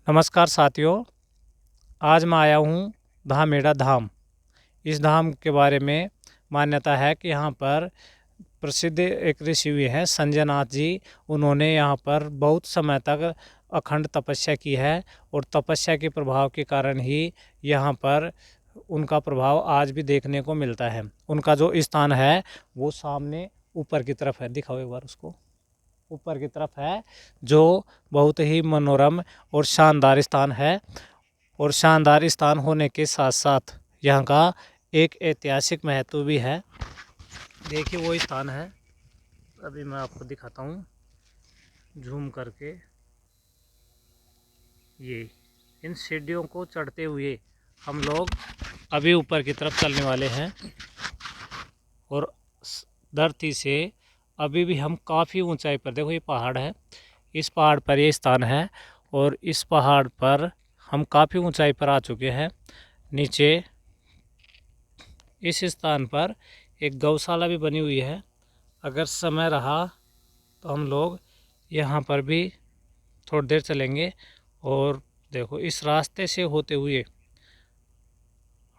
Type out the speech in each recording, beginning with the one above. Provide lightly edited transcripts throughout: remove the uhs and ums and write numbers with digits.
नमस्कार साथियों, आज मैं आया हूँ धामेड़ा धाम। इस धाम के बारे में मान्यता है कि यहाँ पर प्रसिद्ध एक ऋषि हुए हैं संजय नाथ जी। उन्होंने यहाँ पर बहुत समय तक अखंड तपस्या की है और तपस्या के प्रभाव के कारण ही यहाँ पर उनका प्रभाव आज भी देखने को मिलता है। उनका जो स्थान है वो सामने ऊपर की तरफ है, दिखाओ एक बार उसको। ऊपर की तरफ है, जो बहुत ही मनोरम और शानदार स्थान है। और शानदार स्थान होने के साथ साथ यहाँ का एक ऐतिहासिक महत्व भी है। देखिए वो स्थान है, अभी मैं आपको दिखाता हूँ झूम करके। ये इन सीढ़ियों को चढ़ते हुए हम लोग अभी ऊपर की तरफ चलने वाले हैं और धरती से अभी भी हम काफ़ी ऊंचाई पर, देखो ये पहाड़ है, इस पहाड़ पर ये स्थान है और इस पहाड़ पर हम काफ़ी ऊंचाई पर आ चुके हैं। नीचे इस स्थान पर एक गौशाला भी बनी हुई है। अगर समय रहा तो हम लोग यहाँ पर भी थोड़ी देर चलेंगे। और देखो इस रास्ते से होते हुए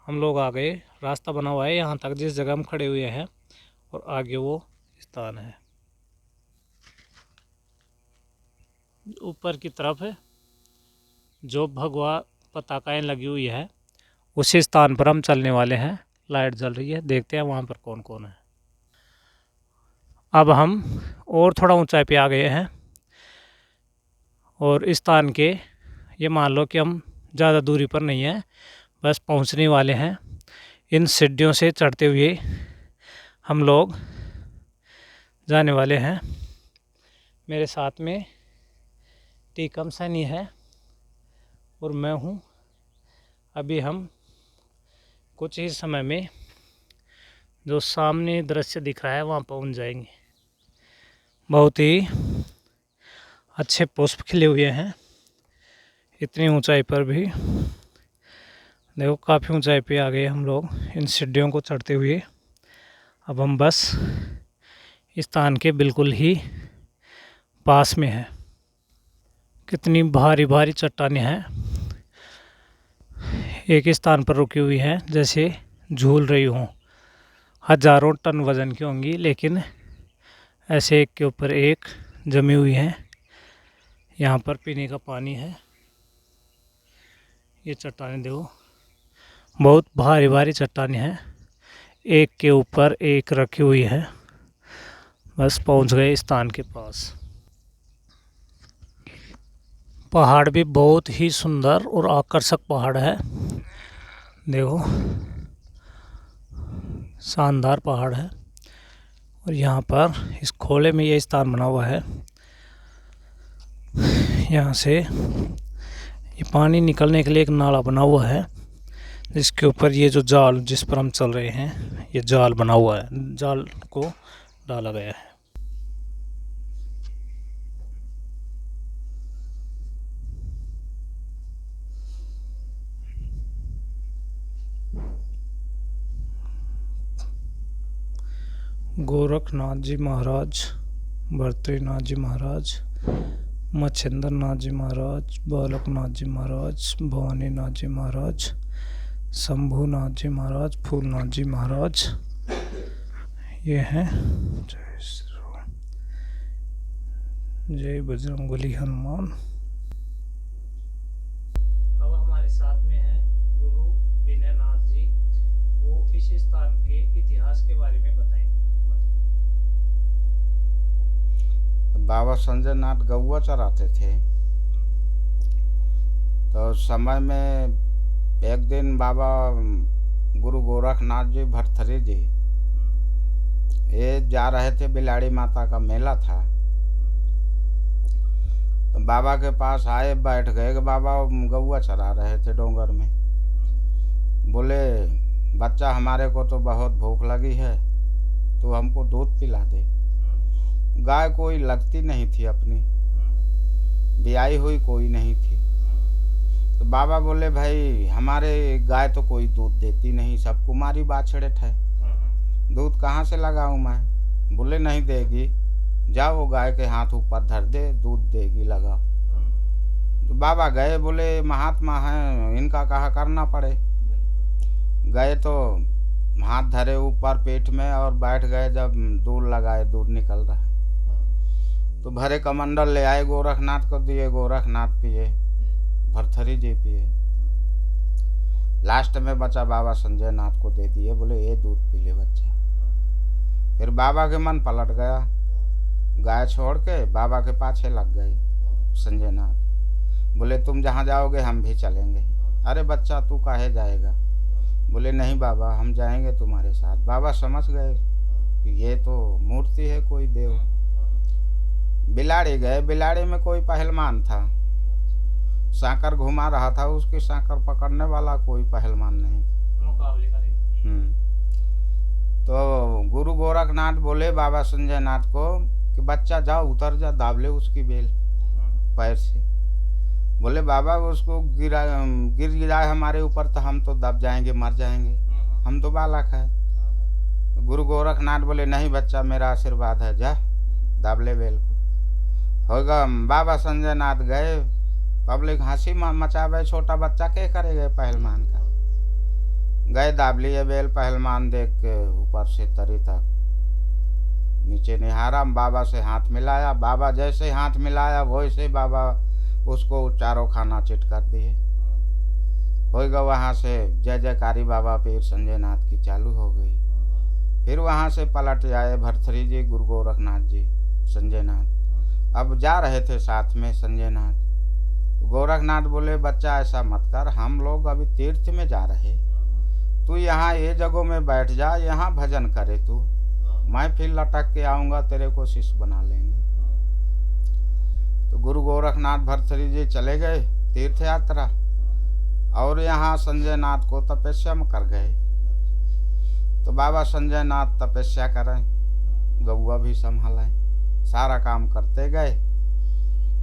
हम लोग आ गए। रास्ता बना हुआ है यहाँ तक जिस जगह हम खड़े हुए हैं, और आगे वो स्थान है। ऊपर की तरफ जो भगवा पताकाएं लगी हुई है उसी स्थान पर हम चलने वाले हैं। लाइट जल रही है, देखते हैं वहाँ पर कौन कौन है। अब हम और थोड़ा ऊंचाई पे आ गए हैं और इस स्थान के ये मान लो कि हम ज़्यादा दूरी पर नहीं है, बस पहुँचने वाले हैं। इन सीढ़ियों से चढ़ते हुए हम लोग जाने वाले हैं। मेरे साथ में टीकम सैनी है और मैं हूँ। अभी हम कुछ ही समय में जो सामने दृश्य दिख रहा है वहाँ पहुँच जाएंगे। बहुत ही अच्छे पुष्प खिले हुए हैं इतनी ऊंचाई पर भी। देखो काफ़ी ऊंचाई पे आ गए हम लोग इन सीढ़ियों को चढ़ते हुए। अब हम बस स्थान के बिल्कुल ही पास में हैं। कितनी भारी भारी चट्टानें हैं, एक स्थान पर रुकी हुई हैं जैसे झूल रही हों। हजारों टन वज़न की होंगी, लेकिन ऐसे एक के ऊपर एक जमी हुई हैं। यहाँ पर पीने का पानी है। ये चट्टानें देखो, बहुत भारी भारी चट्टानें हैं, एक के ऊपर एक रखी हुई है। बस पहुँच गए स्थान के पास। पहाड़ भी बहुत ही सुंदर और आकर्षक पहाड़ है। देखो शानदार पहाड़ है। और यहाँ पर इस खोले में ये स्थान बना हुआ है। यहाँ से ये पानी निकलने के लिए एक नाला बना हुआ है, जिसके ऊपर ये जो जाल जिस पर हम चल रहे हैं ये जाल बना हुआ है, जाल को डाला गया है। गोरखनाथ जी महाराज, भर्तृनाथ जी महाराज, मच्छिंद्र नाथ जी महाराज, बालकनाथ जी महाराज, भवानी नाथ जी महाराज, शंभुनाथ जी महाराज, फूलनाथ जी महाराज, ये हैं। जय श्री राम, जय बजरंगबली हनुमान। अब हमारे साथ में है गुरु विनयनाथ जी। वो इस स्थान के इतिहास के बारे में बताएंगे। बाबा संजय नाथ गौआ चराते थे, तो समय में एक दिन बाबा गुरु गोरखनाथ जी भरथरी जी ये जा रहे थे। बिलाड़ी माता का मेला था, तो बाबा के पास आए, बैठ गए कि बाबा गौआ चरा रहे थे डोंगर में। बोले बच्चा हमारे को तो बहुत भूख लगी है, तो हमको दूध पिला दे। गाय कोई लगती नहीं थी, अपनी ब्याई हुई कोई नहीं थी। तो बाबा बोले भाई हमारे गाय तो कोई दूध देती नहीं, सब कुमारी बाछड़े है, दूध कहाँ से लगाऊं मैं। बोले नहीं देगी, जाओ वो गाय के हाथ ऊपर धर दे, दूध देगी, लगाओ। तो बाबा गए, बोले महात्मा हैं, इनका कहा करना पड़े। गए तो हाथ धरे ऊपर पेट में और बैठ गए। जब दूध लगाए, दूध निकल रहा तो भरे कमंडल ले आए, गोरखनाथ को दिए, गोरखनाथ पिए, भरथरी जी पिए। लास्ट में बचा बाबा संजय नाथ को दे दिए, बोले ये दूध पी ले बच्चा। फिर बाबा के मन पलट गया, गाय छोड़ के बाबा के पाछे लग गए संजय नाथ। बोले तुम जहाँ जाओगे हम भी चलेंगे। अरे बच्चा तू काहे जाएगा? बोले नहीं बाबा हम जाएंगे तुम्हारे साथ। बाबा समझ गए कि ये तो मूर्ति है कोई देव। बिलाड़ी गए, बिलाड़ी में कोई पहलवान था, सांकर घुमा रहा था, उसकी सांकर पकड़ने वाला कोई पहलवान नहीं था। तो गुरु गोरखनाथ बोले बाबा संजय नाथ को कि बच्चा जाओ उतर जा, दाब ले उसकी बेल पैर से। बोले बाबा उसको गिर गिराए हमारे ऊपर तो हम तो दब जाएंगे, मर जाएंगे, हम तो बालक है। गुरु गोरखनाथ बोले नहीं बच्चा मेरा आशीर्वाद है, जा दाब ले बेल को। होगा बाबा संजय नाथ गए, पब्लिक हंसी मचावे, छोटा बच्चा क्या करेगा पहलवान का। गए दाब लिए बेल, पहलवान देख के ऊपर से तरी तक नीचे निहारा, बाबा से हाथ मिलाया। बाबा जैसे हाथ मिलाया वैसे बाबा उसको चारों खाना चिट कर दिए। होगा वहाँ से जय जयकारी बाबा पीर संजय नाथ की चालू हो गई। फिर वहाँ से पलट आए भरथरी जी, गुरु गोरखनाथ जी, संजय नाथ। अब जा रहे थे साथ में संजय नाथ। गोरखनाथ बोले बच्चा ऐसा मत कर, हम लोग अभी तीर्थ में जा रहे, तू यहाँ ये जगह में बैठ जा, यहाँ भजन करे तू, मैं फिर लटक के आऊँगा, तेरे को शिष्य बना लेंगे। तो गुरु गोरखनाथ भरथरी जी चले गए तीर्थ यात्रा, और यहाँ संजय नाथ को तपस्या में कर गए। तो बाबा संजय नाथ तपस्या करें, गौआ भी संभालें, सारा काम करते गए।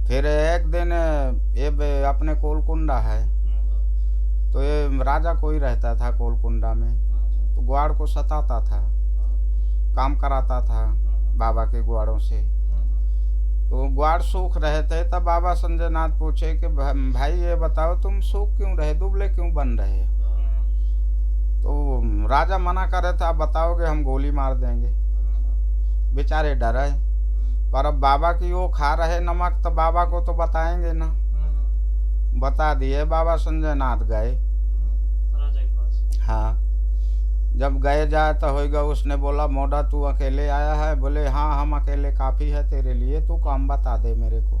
फिर एक दिन ये अपने कोलकुंडा है, तो ये राजा कोई रहता था कोलकुंडा में, तो ग्वाड़ को सताता था, काम कराता था बाबा के ग्वाड़ों से। तो ग्वाड़ सूख रहे थे, तब बाबा संजय नाथ पूछे कि भाई ये बताओ तुम सूख क्यों रहे, दुबले क्यों बन रहे हो? तो राजा मना कर रहे थे, आप बताओगे हम गोली मार देंगे। बेचारे डरे, पर अब बाबा की वो खा रहे नमक, तो बाबा को तो बताएंगे ना। बता दिए। बाबा संजय नाथ गए राजा के पास। हाँ, जब गए जाए तो होगा, उसने बोला मोड़ा तू अकेले आया है? बोले हाँ हम अकेले काफ़ी है तेरे लिए, तू काम बता दे मेरे को।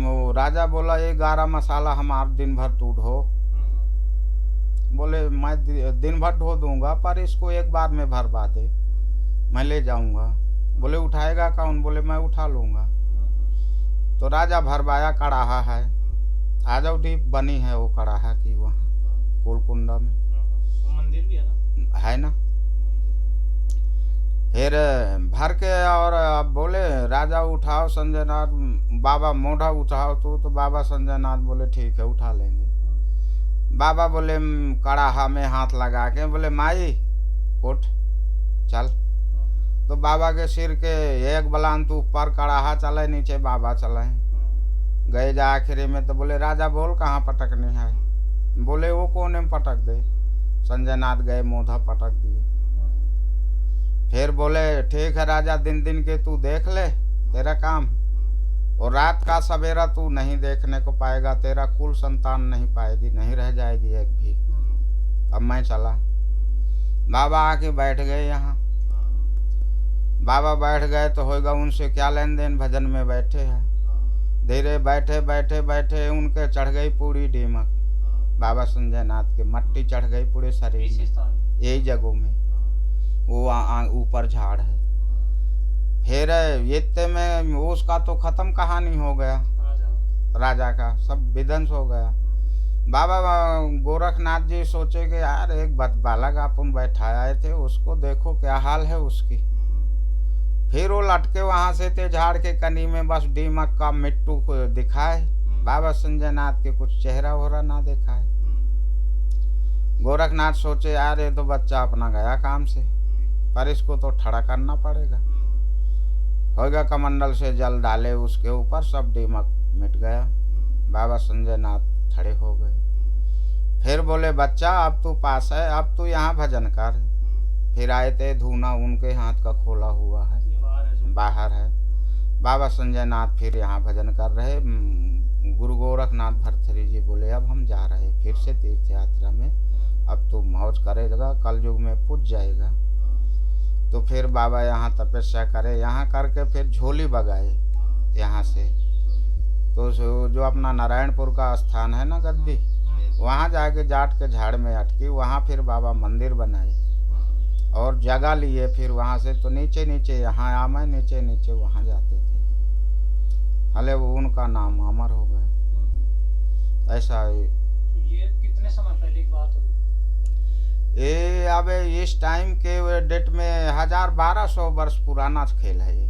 वो राजा बोला ये 11 मसाला हमार दिन भर तू ढो। बोले मैं दिन भर ढो दूंगा, पर इसको एक बार में भरवा दे, मैं ले जाऊंगा। बोले उठाएगा कौन? बोले मैं उठा लूंगा। तो राजा भरवाया, कड़ाहा है, आ जाओ डीप बनी है वो कड़ाहा की वहाँ कोलकुंडा में, मंदिर भी है ना। फिर भर के और अब बोले राजा उठाओ संजय नाथ, बाबा मोढ़ा उठाओ तो बाबा संजय नाथ बोले ठीक है उठा लेंगे। बाबा बोले कड़ाहा में हाथ लगा के बोले माई उठ चल। तो बाबा के सिर के एक बलान तो ऊपर कड़ाहा चले, नीचे बाबा चले। गए जा आखिरी में तो बोले राजा बोल कहाँ पटकनी है? बोले वो कोने में पटक दे। संजय नाथ गए, मोधा पटक दिए। फिर बोले ठीक है राजा, दिन दिन के तू देख ले तेरा काम, और रात का सवेरा तू नहीं देखने को पाएगा, तेरा कुल संतान नहीं पाएगी, नहीं रह जाएगी एक भी। अब मैं चला। बाबा आके बैठ गए यहाँ। बाबा बैठ गए तो होगा, उनसे क्या लेन देन, भजन में बैठे हैं। धीरे बैठे बैठे बैठे उनके चढ़ गई पूरी डीमक। बाबा संजय नाथ के मट्टी चढ़ गई पूरे शरीर में, यही जगहों में, वो ऊपर झाड़ है। फिर इतने में उसका तो खत्म कहानी हो गया, राजा का सब विध्वंस हो गया। बाबा गोरखनाथ जी सोचे कि यार एक बालक अपन बैठाए थे, उसको देखो क्या हाल है उसकी। फिर वो लटके वहां से थे झाड़ के कनी में, बस डीमक का मिट्टू को दिखाए, बाबा संजय नाथ के कुछ चेहरा वोहरा ना दिखाए। गोरखनाथ सोचे यार ये तो बच्चा अपना गया काम से, पर इसको तो ठड़ा करना पड़ेगा। होगा कमंडल से जल डाले उसके ऊपर, सब डीमक मिट गया। बाबा संजय नाथ खड़े हो गए। फिर बोले बच्चा अब तू पास है, अब तू यहाँ भजन कर। फिर आए थे, धूना उनके हाथ का खोला हुआ है, बाहर है। बाबा संजय नाथ फिर यहाँ भजन कर रहे। गुरु गोरखनाथ भरथरी जी बोले अब हम जा रहे फिर से तीर्थ यात्रा में, अब तू मौज करेगा, कल युग में पूज जाएगा। तो फिर बाबा यहाँ तपस्या करे, यहाँ करके फिर झोली बगाए यहाँ से। तो जो अपना नारायणपुर का स्थान है ना गद्दी, वहाँ जाके जाट के झाड़ में अटकी, वहाँ फिर बाबा मंदिर बनाए और जगह लिए। फिर वहाँ से तो नीचे नीचे यहाँ आमे, नीचे नीचे वहाँ जाते थे। हले वो उनका नाम अमर हो गया। ऐसा ये कितने समय पहले की बात होगी? ये अब इस टाइम के डेट में 1200 वर्ष पुराना खेल है ये।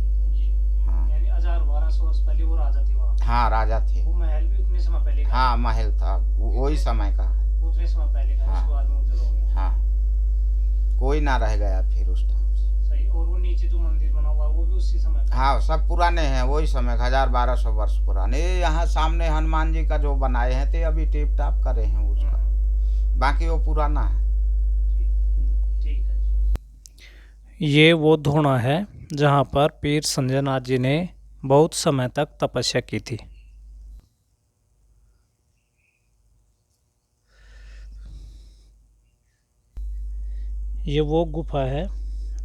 हाँ, यानी 1200 वर्ष पहले वो राजा थे वहाँ। हाँ राजा थे। वो महल भी उतने समय पहले का? हाँ महल था, वही समय का है, उतने समय पहले का। हाँ। उसके बाद में उजड़ हो गया। हाँ कोई ना रह गया फिर उस टाइम से। सही। और वो नीचे जो मंदिर बना हुआ वो भी उसी समय का? हाँ सब पुराने हैं, वही समय 1200 वर्ष पुराने। ये यहाँ सामने हनुमान जी का जो बनाए हैं ते अभी टिप टाप करे हैं उसका, बाकी वो पुराना है। ठीक है। ये वो धूना है जहाँ पर पीर संजय नाथ जी ने बहुत समय तक तपस्या की थी। ये वो गुफा है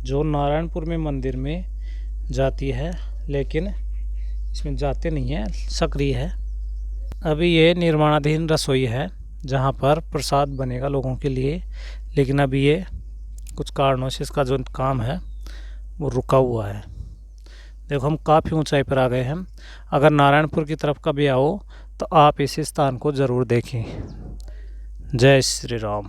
जो नारायणपुर में मंदिर में जाती है, लेकिन इसमें जाते नहीं है, सक्रिय है। अभी ये निर्माणाधीन रसोई है जहाँ पर प्रसाद बनेगा लोगों के लिए, लेकिन अभी ये कुछ कारणों से इसका जो काम है वो रुका हुआ है। देखो हम काफ़ी ऊंचाई पर आ गए हैं। अगर नारायणपुर की तरफ कभी आओ तो आप इस स्थान को ज़रूर देखें। जय श्री राम।